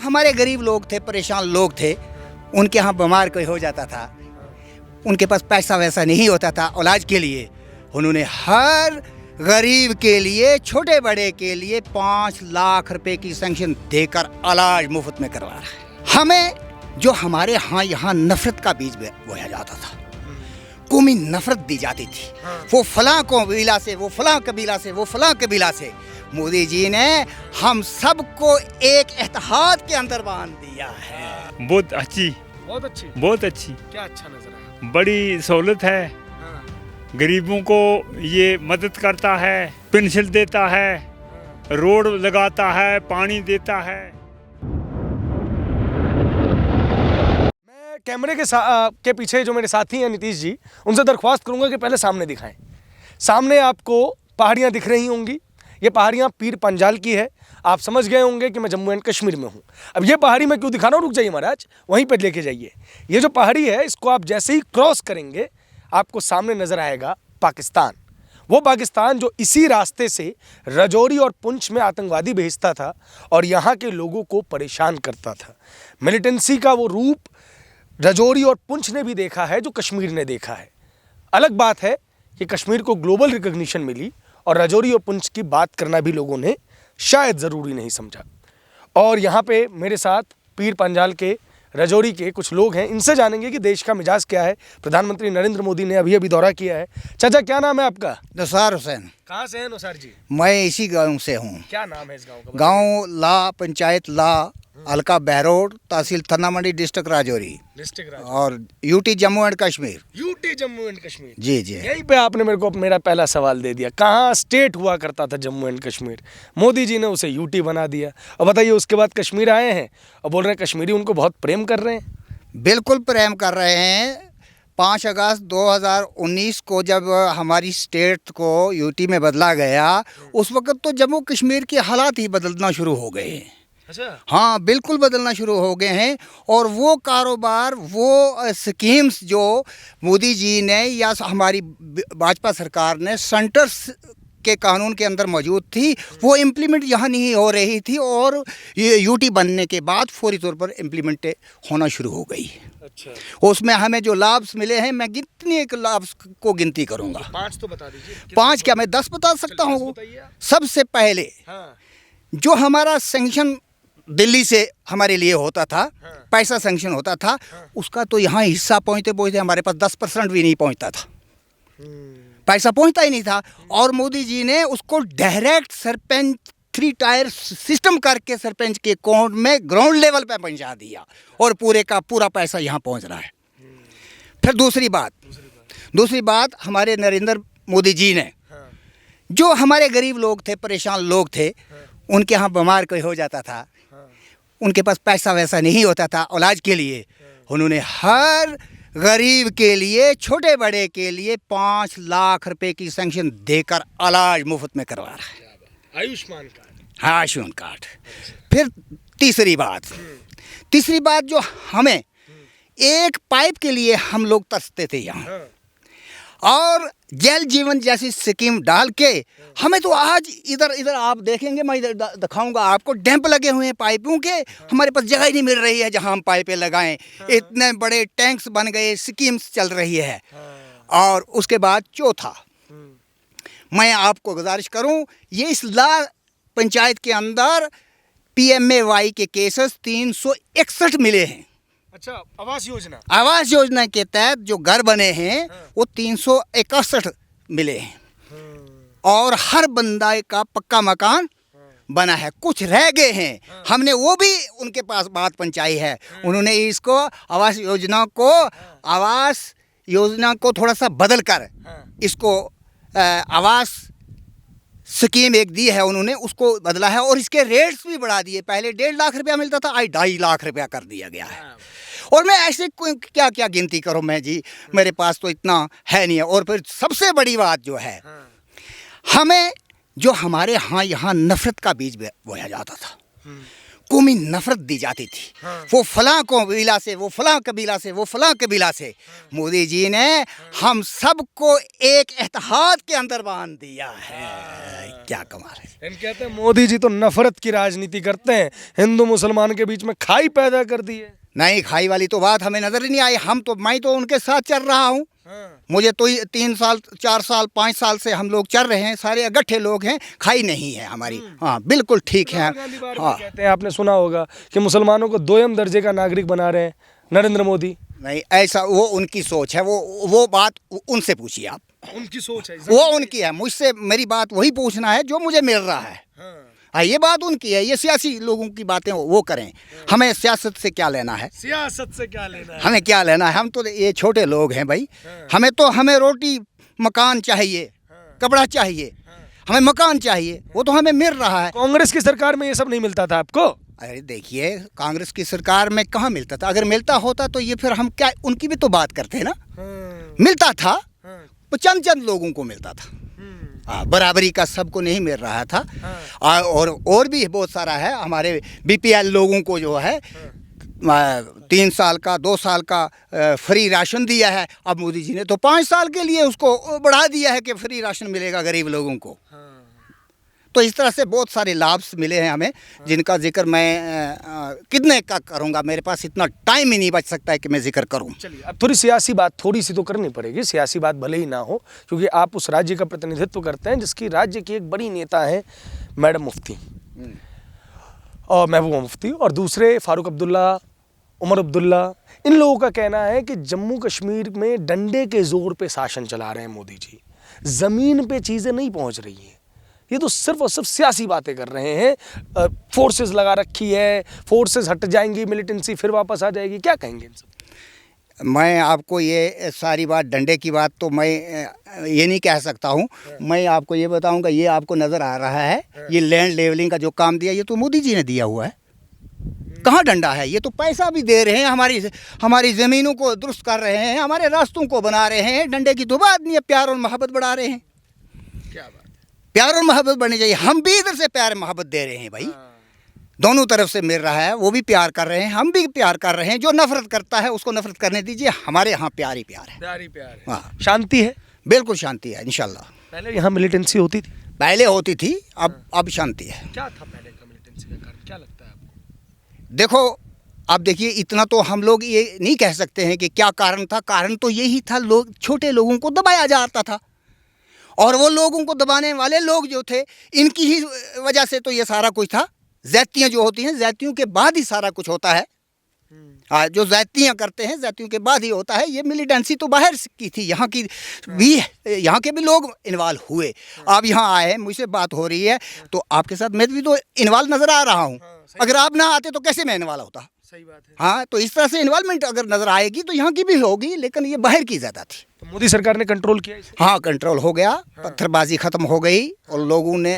हमारे गरीब लोग थे, परेशान लोग थे, उनके यहाँ बीमार कोई हो जाता था, उनके पास पैसा वैसा नहीं होता था इलाज के लिए, उन्होंने हर गरीब के लिए, छोटे बड़े के लिए 5 लाख रुपए की सैंक्शन देकर इलाज मुफ्त में करवा रहा है। हमें जो हमारे यहाँ नफरत का बीज बोया जाता था, कौमी नफरत दी जाती थी, वो फलां कबीला से, वो फलां कबीला से, वो फलां कबीला से, मोदी जी ने हम सबको एक इत्तेहाद के अंदर बांध दिया है। बहुत अच्छी, बहुत अच्छी। क्या अच्छा नजर आया? बड़ी सहूलत है, गरीबों को ये मदद करता है, पेंशन देता है, रोड लगाता है, पानी देता है। मैं कैमरे के पीछे जो मेरे साथी हैं नीतीश जी, उनसे दरख्वास्त करूंगा कि पहले सामने दिखाएं। सामने आपको पहाड़ियां दिख रही होंगी, ये पहाड़ियां पीर पंजाल की है। आप समझ गए होंगे कि मैं जम्मू एंड कश्मीर में हूँ। अब ये पहाड़ी मैं क्यों दिखा रहा हूँ, रुक जाइए महाराज, वहीं पर लेके जाइए। ये जो पहाड़ी है, इसको आप जैसे ही क्रॉस करेंगे आपको सामने नजर आएगा पाकिस्तान। वो पाकिस्तान जो इसी रास्ते से राजौरी और पुंछ में आतंकवादी भेजता था और यहाँ के लोगों को परेशान करता था। मिलिटेंसी का वो रूप राजौरी और पुंछ ने भी देखा है जो कश्मीर ने देखा है। अलग बात है कि कश्मीर को ग्लोबल रिकॉग्निशन मिली और राजौरी और पुंछ की बात करना भी लोगों ने शायद ज़रूरी नहीं समझा। और यहाँ पे मेरे साथ पीर पंजाल के, राजौरी के कुछ लोग हैं, इनसे जानेंगे कि देश का मिजाज क्या है। प्रधानमंत्री नरेंद्र मोदी ने अभी दौरा किया है। चाचा, क्या नाम है आपका? नसार हुसैन। कहाँ से हैं नसार जी? मैं इसी गांव से हूँ। क्या नाम है इस गांव का? गांव ला, पंचायत ला, हल्का बहरोड, तहसील थन्ना मंडी, डिस्ट्रिक्ट राजौरी और UT Jammu and Kashmir. UT Jammu and Kashmir, जी जी। यहीं पे आपने मेरे को मेरा पहला सवाल दे दिया। कहाँ स्टेट हुआ करता था जम्मू एंड कश्मीर, मोदी जी ने उसे यूटी बना दिया। और बताइए, उसके बाद कश्मीर आए हैं और बोल रहे हैं कश्मीरी उनको बहुत प्रेम कर रहे हैं। बिल्कुल प्रेम कर रहे हैं। 5 अगस्त 2019 को जब हमारी स्टेट को यूटी में बदला गया, उस वक्त तो जम्मू कश्मीर के हालात ही बदलना शुरू हो गए हैं। अच्छा, हाँ, बिल्कुल बदलना शुरू हो गए हैं। और वो कारोबार, वो स्कीम्स जो मोदी जी ने या हमारी भाजपा सरकार ने सेंटर्स के कानून के अंदर मौजूद थी, वो इम्प्लीमेंट यहाँ नहीं हो रही थी और ये यूटी बनने के बाद फौरी तौर पर इम्प्लीमेंट होना शुरू हो गई। अच्छा, उसमें हमें जो लाभ मिले हैं, मैं कितने एक लाभ को गिनती करूँगा। 5 तो बता दीजिए। 5 क्या, मैं 10 बता सकता हूँ। सबसे पहले जो हमारा सेंक्शन दिल्ली से हमारे लिए होता था, पैसा सेंक्शन होता था, उसका तो यहाँ हिस्सा पहुँचते हमारे पास 10% भी नहीं पहुँचता था। पैसा पहुँचता ही नहीं था। और मोदी जी ने उसको डायरेक्ट सरपंच 3 टायर सिस्टम करके सरपंच के अकाउंट में ग्राउंड लेवल पे पहुँचा दिया और पूरे का पूरा पैसा यहाँ पहुँच रहा है। फिर दूसरी बात हमारे नरेंद्र मोदी जी ने, जो हमारे गरीब लोग थे, परेशान लोग थे, उनके यहाँ बीमार कोई हो जाता था, उनके पास पैसा वैसा नहीं होता था इलाज के लिए, उन्होंने हर गरीब के लिए, छोटे बड़े के लिए 5 लाख रुपए की सैंक्शन देकर इलाज मुफ्त में करवा रहा है। आयुष्मान कार्ड। हाँ, आयुष्मान कार्ड। फिर तीसरी बात जो हमें एक पाइप के लिए हम लोग तरसते थे यहाँ, और जल जीवन जैसी स्कीम डाल के हमें तो आज इधर आप देखेंगे, मैं इधर दिखाऊंगा आपको, डैम्प लगे हुए हैं पाइपों के। हमारे पास जगह ही नहीं मिल रही है जहां हम पाइपें लगाएं। इतने बड़े टैंक्स बन गए, स्कीम्स चल रही है। और उसके बाद चौथा, मैं आपको गुजारिश करूं, ये इस ला पंचायत के अंदर PMAY के केसेस 361 मिले हैं। अच्छा, आवास योजना के तहत जो घर बने हैं वो 361 मिले हैं और हर बंदा का पक्का मकान बना है। कुछ रह गए हैं, हमने वो भी उनके पास बात पहुंचाई है। उन्होंने इसको आवास योजना को थोड़ा सा बदल कर इसको आवास स्कीम एक दी है, उन्होंने उसको बदला है और इसके रेट्स भी बढ़ा दिए। पहले 1.5 लाख रुपया मिलता था, आज 2.5 लाख रुपया कर दिया गया है। और मैं ऐसे क्या क्या गिनती करूं मैं जी, मेरे पास तो इतना है नहीं है। और फिर सबसे बड़ी बात जो है, हमें जो हमारे यहाँ नफरत का बीज बोया जाता था, कौमी नफरत दी जाती थी, वो फलां कबीला से, वो फलां कबीला से, वो फलां कबीला से, मोदी जी ने हम सबको एक इत्तेहाद के अंदर बांध दिया है। क्या कमा रहे। इन कहते हैं मोदी जी तो नफरत की राजनीति करते हैं, हिंदू मुसलमान के बीच में खाई पैदा कर दी है। नहीं, खाई वाली तो बात हमें नजर ही नहीं आई। मैं तो उनके साथ चल रहा हूँ। मुझे तो 3 साल 4 साल 5 साल से हम लोग चल रहे हैं, सारे अगट्ठे लोग हैं, खाई नहीं है हमारी। हाँ, बिल्कुल ठीक है। हाँ, कहते हैं, आपने सुना होगा कि मुसलमानों को 2ym दर्जे का नागरिक बना रहे हैं नरेंद्र मोदी। नहीं, ऐसा वो उनकी सोच है, वो बात उनसे पूछिए आप। उनकी सोच है, वो उनकी है, मुझसे मेरी बात वही पूछना है जो मुझे मिल रहा है। हाँ, ये बात उनकी है, ये सियासी लोगों की बातें वो करें, हमें सियासत से क्या लेना है। सियासत से क्या लेना है, हमें क्या लेना है, हम तो ये छोटे लोग हैं भाई। हमें रोटी मकान चाहिए, कपड़ा चाहिए, हमें मकान चाहिए, वो तो हमें मिल रहा है। कांग्रेस की सरकार में ये सब नहीं मिलता था आपको? अरे देखिए, कांग्रेस की सरकार में कहाँ मिलता था? अगर मिलता होता तो ये फिर हम क्या उनकी भी तो बात करते हैं ना। मिलता था, चंद लोगों को मिलता था। बराबरी का सबको नहीं मिल रहा था। और भी बहुत सारा है, हमारे बीपीएल लोगों को जो है 3 साल का 2 साल का फ्री राशन दिया है। अब मोदी जी ने तो 5 साल के लिए उसको बढ़ा दिया है कि फ्री राशन मिलेगा गरीब लोगों को। तो इस तरह से बहुत सारे लाभ मिले हैं हमें, जिनका जिक्र मैं कितने का करूंगा, मेरे पास इतना टाइम ही नहीं बच सकता है कि मैं जिक्र करूं। चलिए, अब थोड़ी सियासी बात थोड़ी सी तो करनी पड़ेगी। सियासी बात भले ही ना हो, क्योंकि आप उस राज्य का प्रतिनिधित्व करते हैं जिसकी राज्य की एक बड़ी नेता है मैडम मुफ्ती और महबूबा मुफ्ती, और दूसरे फारूक अब्दुल्ला, उमर अब्दुल्ला। इन लोगों का कहना है कि जम्मू कश्मीर में डंडे के जोर पे शासन चला रहे हैं मोदी जी, ज़मीन पे चीज़ें नहीं पहुंच रही हैं। ये तो सिर्फ और सिर्फ सियासी बातें कर रहे हैं। फोर्सेस लगा रखी है, फोर्सेस हट जाएंगी, मिलिटेंसी फिर वापस आ जाएगी। क्या कहेंगे इन सब? मैं आपको ये सारी बात, डंडे की बात तो मैं ये नहीं कह सकता हूँ। मैं आपको ये बताऊँगा, ये आपको नज़र आ रहा है, ये लैंड लेवलिंग का जो काम दिया, ये तो मोदी जी ने दिया हुआ है। कहाँ डंडा है? ये तो पैसा भी दे रहे हैं, हमारी ज़मीनों को दुरुस्त कर रहे हैं, हमारे रास्तों को बना रहे हैं। डंडे की तो बात नहीं है, प्यार और मोहब्बत बढ़ा रहे हैं। क्या बात, प्यार और मोहब्बत बढ़नी चाहिए। हम भी इधर से प्यार मोहब्बत दे रहे हैं भाई, दोनों तरफ से मिल रहा है। वो भी प्यार कर रहे हैं, हम भी प्यार कर रहे हैं। जो नफरत करता है उसको नफरत करने दीजिए, हमारे यहाँ प्यार ही प्यार है। प्यार ही प्यार है। हाँ, शांति है, बिल्कुल शांति है इंशाल्लाह। पहले यहाँ मिलिटेंसी होती थी? पहले होती थी, अब शांति है। क्या था पहले का मिलिटेंसी का कारण, क्या लगता है आपको? देखो, अब देखिए, इतना तो हम लोग ये नहीं कह सकते हैं कि क्या कारण था। कारण तो यही था, लोग, छोटे लोगों को दबाया जाता था, और वो लोगों को दबाने वाले लोग जो थे, इनकी ही वजह से तो ये सारा कुछ था। ज़्यादतियाँ जो होती हैं, ज़्यादतियों के बाद ही सारा कुछ होता है। जो ज़्यादतियाँ करते हैं, ज़्यादतियों के बाद ही होता है। ये मिलिटेंसी तो बाहर की थी, यहाँ के भी लोग इन्वॉल्व हुए। आप यहाँ आए हैं, मुझसे बात हो रही है, तो आपके साथ मैं भी तो इन्वॉल्व नज़र आ रहा हूँ। अगर आप ना आते तो कैसे मैं इन्वॉल्व होता? सही बात है। हाँ, तो इस तरह से इन्वॉल्वमेंट अगर नज़र आएगी तो यहाँ की भी होगी, लेकिन ये बाहर की ज़्यादा थी। तो मोदी सरकार ने कंट्रोल किया इसे? हाँ, कंट्रोल हो गया। पत्थरबाजी ख़त्म हो गई और लोगों ने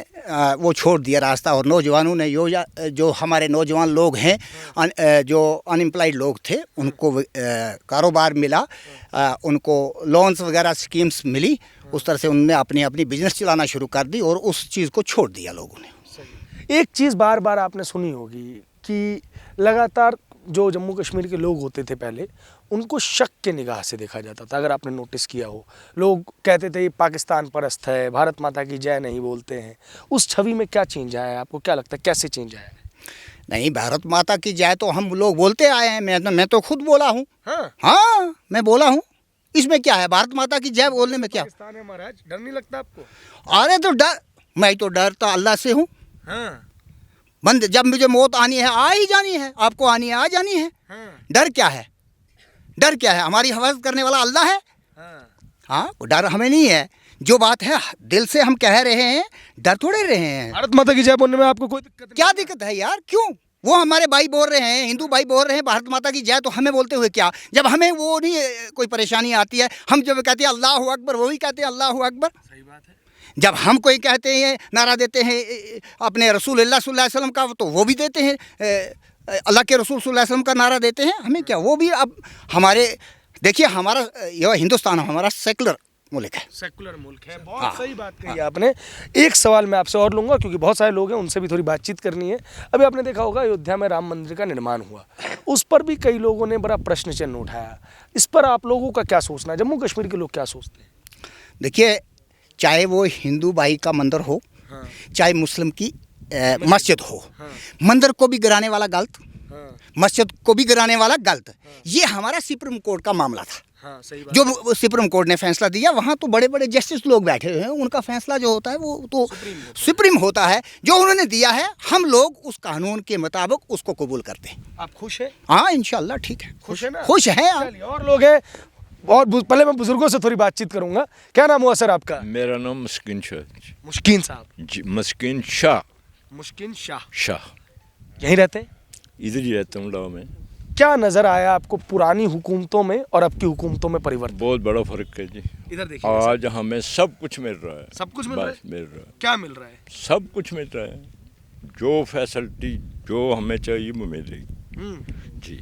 वो छोड़ दिया रास्ता। और नौजवानों ने जो हमारे नौजवान लोग हैं, जो अनएम्प्लॉयड लोग थे, उनको कारोबार मिला, उनको लोन्स वगैरह स्कीम्स मिली। उस तरह से उन्होंने अपनी बिजनेस चलाना शुरू कर दी और उस चीज़ को छोड़ दिया लोगों ने। एक चीज़ बार बार आपने सुनी होगी कि लगातार जो जम्मू कश्मीर के लोग होते थे पहले, उनको शक के निगाह से देखा जाता था। अगर आपने नोटिस किया हो, लोग कहते थे ये पाकिस्तान परस्त है, भारत माता की जय नहीं बोलते हैं। उस छवि में क्या चेंज आया है? आपको क्या लगता है, कैसे चेंज आया है? नहीं, भारत माता की जय तो हम लोग बोलते आए हैं। मैं तो खुद बोला हूँ। हाँ, मैं बोला हूँ। इसमें क्या है? भारत माता की जय बोलने में क्या? पाकिस्तान है महाराज, डर नहीं लगता आपको? अरे तो मैं तो डरता अल्लाह से हूँ। बंद, जब मुझे मौत आनी है, आ ही जानी है। आपको आनी है, आ जानी है। डर क्या है? डर क्या है? हमारी हिफाजत करने वाला अल्लाह है। हाँ, डर हमें नहीं है। जो बात है दिल से हम कह रहे हैं, डर थोड़े रहे हैं। भारत माता की जय बोलने में आपको कोई दिक्कत नहीं? क्या दिक्कत है यार? क्यों? वो हमारे भाई बोल रहे हैं, हिंदू भाई बोल रहे हैं भारत माता की जय, तो हमें बोलते हुए क्या? जब हमें वो नहीं कोई परेशानी आती है, हम जब कहते हैं अल्लाह अकबर, वो भी कहते हैं अल्लाह अकबर। सही बात है। जब हम कोई कहते हैं, नारा देते हैं अपने रसूलुल्लाह सल्लल्लाहु अलैहि वसल्लम का, तो वो भी देते हैं, अल्लाह के रसूल सल्लल्लाहु अलैहि वसल्लम का नारा देते हैं। हमें क्या? वो भी अब हमारे, देखिए, हमारा यह हिंदुस्तान हमारा सेकुलर मुल्क है। सेकुलर मुल्क है। बहुत सही बात कही आपने। एक सवाल मैं आपसे और लूँगा, क्योंकि बहुत सारे लोग हैं, उनसे भी थोड़ी बातचीत करनी है। अभी आपने देखा होगा, अयोध्या में राम मंदिर का निर्माण हुआ, उस पर भी कई लोगों ने बड़ा प्रश्न चिन्ह उठाया। इस पर आप लोगों का क्या सोचना है? जम्मू कश्मीर के लोग क्या सोचते हैं? देखिए, चाहे वो हिंदू भाई का मंदिर हो चाहे मुस्लिम की मस्जिद हो, मंदिर को भी गिराने वाला गलत, मस्जिद को भी गिराने वाला गलत। ये हमारा सुप्रीम कोर्ट का मामला था। हाँ, सही बात। जो सुप्रीम कोर्ट ने फैसला दिया, वहाँ तो बड़े बड़े जस्टिस लोग बैठे हुए हैं, उनका फैसला जो होता है वो तो सुप्रीम होता है। जो उन्होंने दिया है, हम लोग उस कानून के मुताबिक उसको कबूल करते हैं। आप खुश हैं? हाँ, इंशाल्लाह ठीक है। खुश है ना? खुश हैं आप। चलिए, और लोग हैं, और पहले मैं बुजुर्गों से थोड़ी बातचीत करूंगा। क्या नाम हुआ सर आपका? मेरा नाम मुस्किन शाह मुश्किन साहब। जी, मुस्किन शाह। मुश्किन शाह। शाह यहीं रहते हैं? इधर ही रहता हूँ लाहौर में। क्या नजर आया आपको पुरानी हुकूमतों में और अब की हुकूमतों में परिवर्तन? बहुत बड़ा फर्क है जी। इधर देखिए, आज हमें सब कुछ मिल रहा है। सब कुछ मिल रहा है? बस मिल रहा है, क्या मिल रहा है? सब कुछ मिल रहा है। जो फैसिलिटी जो हमें चाहिए वो मिलेगी जी।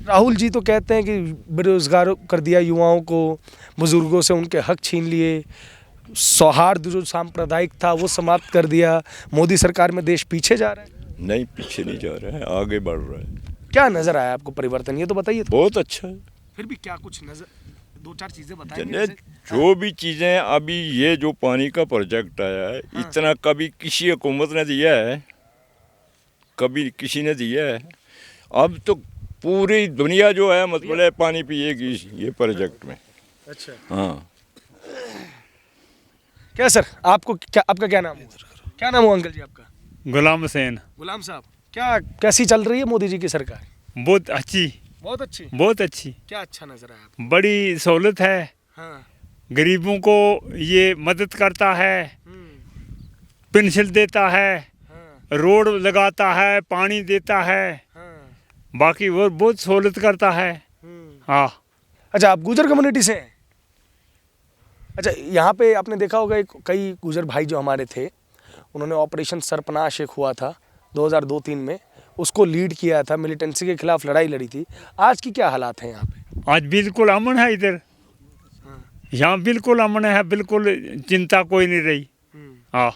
राहुल जी तो कहते हैं कि बेरोजगार कर दिया युवाओं को, बुजुर्गों से उनके हक छीन लिए, सौहार्द जो सांप्रदायिक था वो समाप्त कर दिया। मोदी सरकार में देश पीछे जा रहा है? नहीं, पीछे नहीं जा रहा है, आगे बढ़ रहा है। क्या नजर आया आपको परिवर्तन, ये तो बताइए। बहुत अच्छा है। फिर भी क्या कुछ नजर, दो चार चीजें जने जो भी चीज़ें अभी ये जो पानी का प्रोजेक्ट आया है, इतना कभी किसी हुकूमत ने दिया है, कभी किसी ने दिया है। अब तो पूरी दुनिया जो है मतलब है पानी पिएगी ये प्रोजेक्ट में। अच्छा, हाँ। क्या सर आपको क्या, आपका क्या नाम हुआ? क्या नाम हुआ अंकल जी आपका? गुलाम हुसैन। गुलाम साहब, क्या कैसी चल रही है मोदी जी की सरकार? बहुत अच्छी, बहुत अच्छी। बहुत अच्छी। क्या अच्छा नजर आया आपको? बड़ी सहूलत है, हाँ। गरीबों को ये मदद करता है, पेंशन देता है, हाँ, रोड लगाता है, पानी देता है, हाँ, बाकी वो बहुत सहूलत करता है। हाँ। अच्छा, आप गुजर कम्युनिटी से हैं? अच्छा, यहाँ पे आपने देखा होगा कई गुजर भाई जो हमारे थे, उन्होंने ऑपरेशन सरपनाश एक हुआ था 2002-03 में, उसको लीड किया था, मिलिटेंसी के खिलाफ लड़ाई लड़ी थी। आज की क्या हालात हैं यहाँ पे? आज बिल्कुल अमन है इधर, यहाँ बिल्कुल अमन है, बिल्कुल चिंता कोई नहीं रही। हाँ।